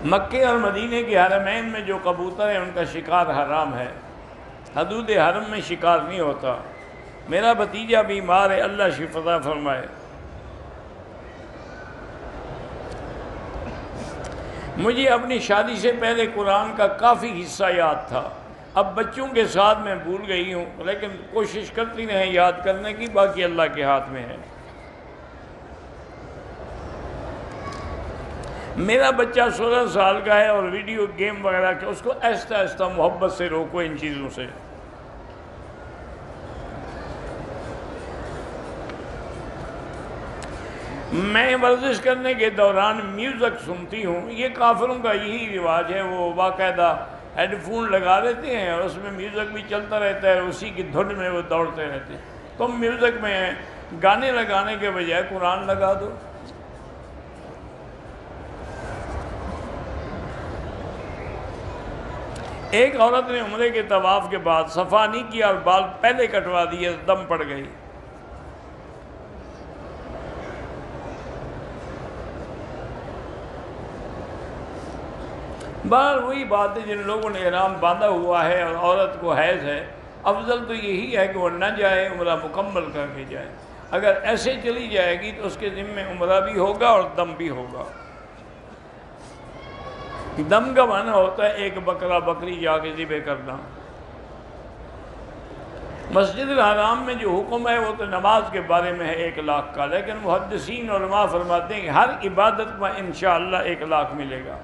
مکے اور مدینے کے حرمین میں جو کبوتر ہیں ان کا شکار حرام ہے، حدود حرم میں شکار نہیں ہوتا۔ میرا بھتیجا بیمار ہے، اللہ شفا فرمائے۔ مجھے اپنی شادی سے پہلے قرآن کا کافی حصہ یاد تھا، اب بچوں کے ساتھ میں بھول گئی ہوں، لیکن کوشش کرتی رہیں یاد کرنے کی، باقی اللہ کے ہاتھ میں ہے۔ میرا بچہ 16 سال کا ہے اور ویڈیو گیم وغیرہ کے، اس کو آہستہ آہستہ محبت سے روکو ان چیزوں سے۔ میں ورزش کرنے کے دوران میوزک سنتی ہوں، یہ کافروں کا یہی رواج ہے، وہ باقاعدہ ہیڈ فون لگا لیتے ہیں اور اس میں میوزک بھی چلتا رہتا ہے، اسی کی دھن میں وہ دوڑتے رہتے ہیں۔ تم میوزک میں گانے لگانے کے بجائے قرآن لگا دو۔ ایک عورت نے عمرے کے طواف کے بعد صفا نہیں کیا اور بال پہلے کٹوا دیے، دم پڑ گئی۔ بہر وہی بات ہے، جن لوگوں نے احرام باندھا ہوا ہے اور عورت کو حیض ہے، افضل تو یہی ہے کہ وہ نہ جائے، عمرہ مکمل کر کے جائے۔ اگر ایسے چلی جائے گی تو اس کے ذمے عمرہ بھی ہوگا اور دم بھی ہوگا۔ دم کا معنی ہوتا ہے ایک بکرا بکری جا کے ذبح کرنا۔ مسجد الحرام میں جو حکم ہے وہ تو نماز کے بارے میں ہے 1 لاکھ کا، لیکن محدثین علماء فرماتے ہیں کہ ہر عبادت میں انشاءاللہ 1 لاکھ ملے گا۔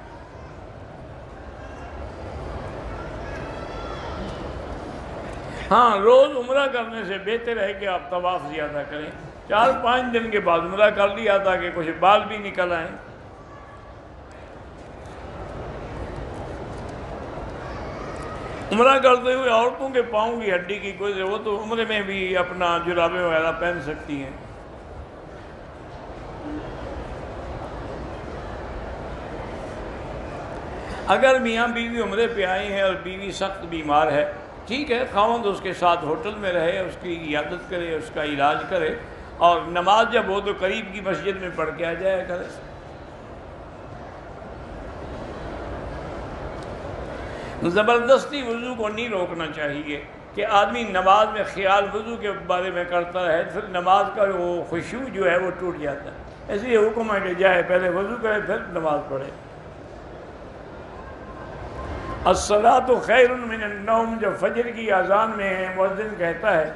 ہاں، روز عمرہ کرنے سے بہتر ہے کہ آپ طواف زیادہ کریں، 4-5 دن کے بعد عمرہ کر لیا تاکہ کچھ بال بھی نکل آئیں۔ عمرہ کرتے ہوئے عورتوں کے پاؤں کی ہڈی کی کوئی ضرورت، وہ تو عمرے میں بھی اپنا جرابیں وغیرہ پہن سکتی ہیں۔ اگر میاں بیوی عمرے پہ آئی ہیں اور بیوی سخت بیمار ہے، ٹھیک ہے، خاوند اس کے ساتھ ہوٹل میں رہے، اس کی عیادت کرے، اس کا علاج کرے، اور نماز جب ہو تو قریب کی مسجد میں پڑھ کے آ جایا کرے۔ زبردستی وضو کو نہیں روکنا چاہیے کہ آدمی نماز میں خیال وضو کے بارے میں کرتا رہے، پھر نماز کا وہ خشوع جو ہے وہ ٹوٹ جاتا ہے۔ اس لیے حکم ہے کہ جائے پہلے وضو کرے پھر نماز پڑھے۔ الصلاۃ خیر من النوم جب فجر کی اذان میں مؤذن کہتا ہے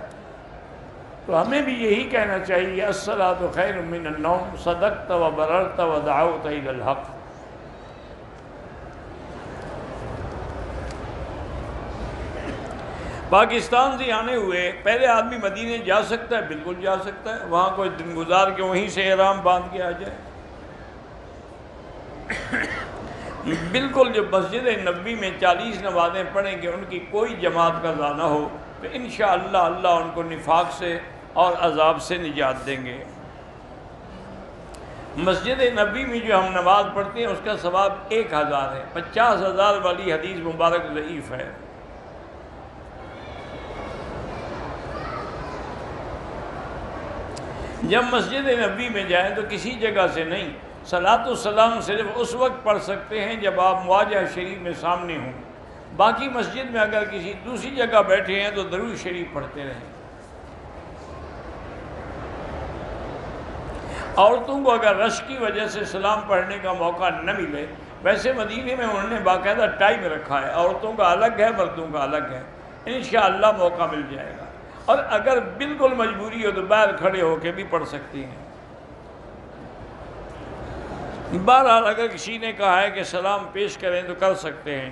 تو ہمیں بھی یہی کہنا چاہیے، الصلاۃ خیر من النوم، صدقت و بررت و دعوت الی الحق۔ پاکستان سے آنے ہوئے پہلے آدمی مدینے جا سکتا ہے، بالکل جا سکتا ہے، وہاں کوئی دن گزار کے وہیں سے احرام باندھ کے آ جائے۔ بالکل جب مسجد نبوی میں 40 نمازیں پڑھیں گے، ان کی کوئی جماعت قضا نہ ہو تو انشاءاللہ اللہ ان کو نفاق سے اور عذاب سے نجات دیں گے۔ مسجد نبوی میں جو ہم نماز پڑھتے ہیں اس کا ثواب 1000 ہے، 50,000 والی حدیث مبارک ضعیف ہے۔ جب مسجد نبوی میں جائیں تو کسی جگہ سے نہیں، صلاۃ السلام صرف اس وقت پڑھ سکتے ہیں جب آپ مواجہ شریف میں سامنے ہوں، باقی مسجد میں اگر کسی دوسری جگہ بیٹھے ہیں تو درود شریف پڑھتے رہیں۔ عورتوں کو اگر رش کی وجہ سے سلام پڑھنے کا موقع نہ ملے، ویسے مدینے میں انہوں نے باقاعدہ ٹائم رکھا ہے، عورتوں کا الگ ہے، مردوں کا الگ ہے، انشاءاللہ موقع مل جائے گا، اور اگر بالکل مجبوری ہو تو باہر کھڑے ہو کے بھی پڑھ سکتی ہیں۔ بہرحال اگر کسی نے کہا ہے کہ سلام پیش کریں تو کر سکتے ہیں۔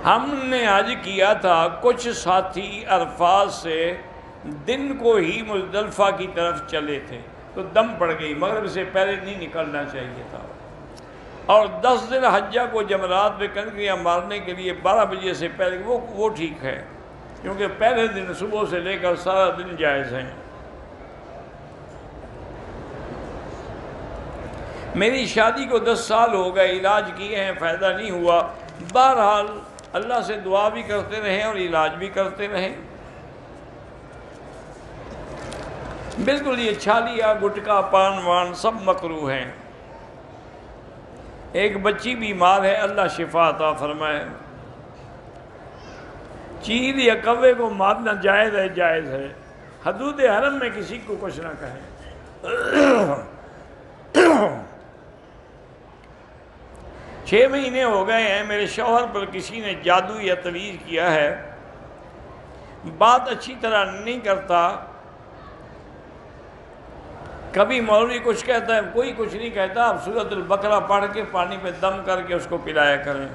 ہم نے حج کیا تھا، کچھ ساتھی عرفات سے دن کو ہی مزدلفہ کی طرف چلے تھے تو دم پڑ گئی، مغرب سے پہلے نہیں نکلنا چاہیے تھا، اور 10 ذی الحجہ کو جمرات پہ کنکریاں مارنے کے لیے 12 بجے سے پہلے وہ ٹھیک ہے، کیونکہ پہلے دن صبح سے لے کر سارا دن جائز ہیں۔ میری شادی کو 10 سال ہو گئے، علاج کیے ہیں، فائدہ نہیں ہوا، بہرحال اللہ سے دعا بھی کرتے رہیں اور علاج بھی کرتے رہیں۔ بالکل یہ چھالیا گٹکا پان وان سب مکروہ ہیں۔ ایک بچی بیمار ہے، اللہ شفا عطا فرمائے۔ چیل یا کوے کو مارنا جائز ہے، جائز ہے، حدود حرم میں کسی کو کچھ نہ کہیں۔ 6 مہینے ہو گئے ہیں، میرے شوہر پر کسی نے جادو یا تعویذ کیا ہے، بات اچھی طرح نہیں کرتا، کبھی مولوی کچھ کہتا ہے، کوئی کچھ نہیں کہتا، آپ سورۃ البقرہ پڑھ کے پانی پہ دم کر کے اس کو پلایا کریں۔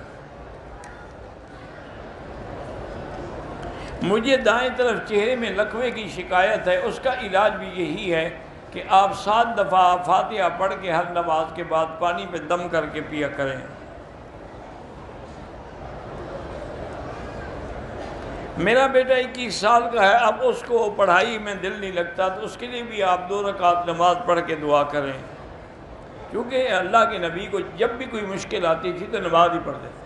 مجھے دائیں طرف چہرے میں لکوے کی شکایت ہے، اس کا علاج بھی یہی ہے کہ آپ 7 دفعہ فاتحہ پڑھ کے ہر نماز کے بعد پانی پہ دم کر کے پیا کریں۔ میرا بیٹا 21 سال کا ہے، اب اس کو پڑھائی میں دل نہیں لگتا، تو اس کے لیے بھی آپ 2 رکعت نماز پڑھ کے دعا کریں، کیونکہ اللہ کے نبی کو جب بھی کوئی مشکل آتی تھی تو نماز ہی پڑھتے تھے۔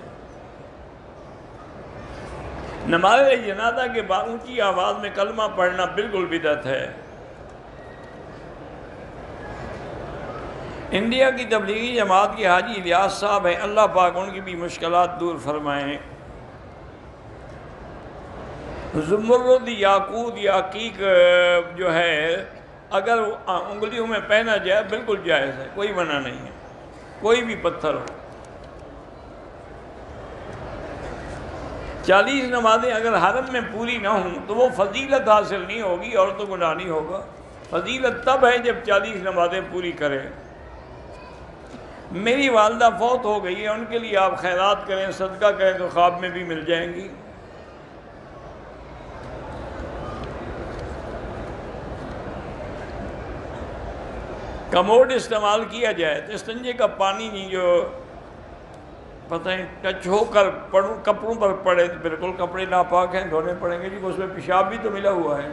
نماز جنازہ کے بعد اونچی آواز میں کلمہ پڑھنا بالکل بدعت ہے۔ انڈیا کی تبلیغی جماعت کے حاجی الیاس صاحب ہیں، اللہ پاک ان کی بھی مشکلات دور فرمائیں۔ زمرد، یاقوت یا عقیق جو ہے اگر انگلیوں میں پہنا جائے بالکل جائز ہے، کوئی منع نہیں ہے، کوئی بھی پتھر ہو۔ 40 نمازیں اگر حرم میں پوری نہ ہوں تو وہ فضیلت حاصل نہیں ہوگی، اور تو گناہ نہیں ہوگا۔ فضیلت تب ہے جب 40 نمازیں پوری کریں۔ میری والدہ فوت ہو گئی ہے، ان کے لیے آپ خیرات کریں، صدقہ کریں تو خواب میں بھی مل جائیں گی۔ کموڈ استعمال کیا جائے تو استنجے کا پانی نہیں جو پتہ ہے ٹچ ہو کر کپڑوں پر پڑے تو بالکل کپڑے ناپاک ہیں، دھونے پڑیں گے جی، اس میں پیشاب بھی تو ملا ہوا ہے۔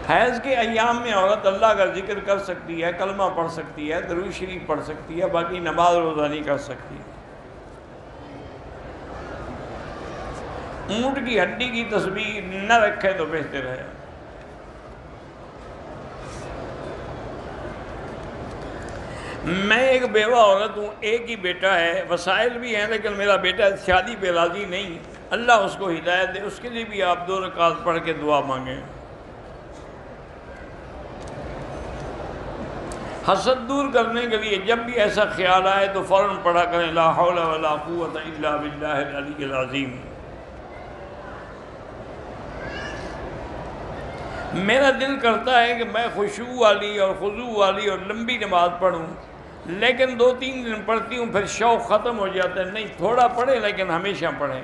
حیض کے ایام میں عورت اللہ کا ذکر کر سکتی ہے، کلمہ پڑھ سکتی ہے، درود شریف پڑھ سکتی ہے، باقی نماز روزہ نہیں کر سکتی۔ اونٹ کی ہڈی کی تسبیح نہ رکھے تو بہتر ہے۔ میں ایک بیوہ عورت ہوں، ایک ہی بیٹا ہے، وسائل بھی ہیں، لیکن میرا بیٹا شادی پہ راضی نہیں، اللہ اس کو ہدایت دے، اس کے لیے بھی آپ 2 رکعت پڑھ کے دعا مانگیں۔ حسد دور کرنے کے لیے جب بھی ایسا خیال آئے تو فوراً پڑھا کریں لا حول ولا قوت الا باللہ العلی العظیم۔ میرا دل کرتا ہے کہ میں خشوع والی اور خضوع والی اور لمبی نماز پڑھوں، لیکن 2-3 دن پڑھتی ہوں پھر شوق ختم ہو جاتا ہے، نہیں تھوڑا پڑھیں لیکن ہمیشہ پڑھیں۔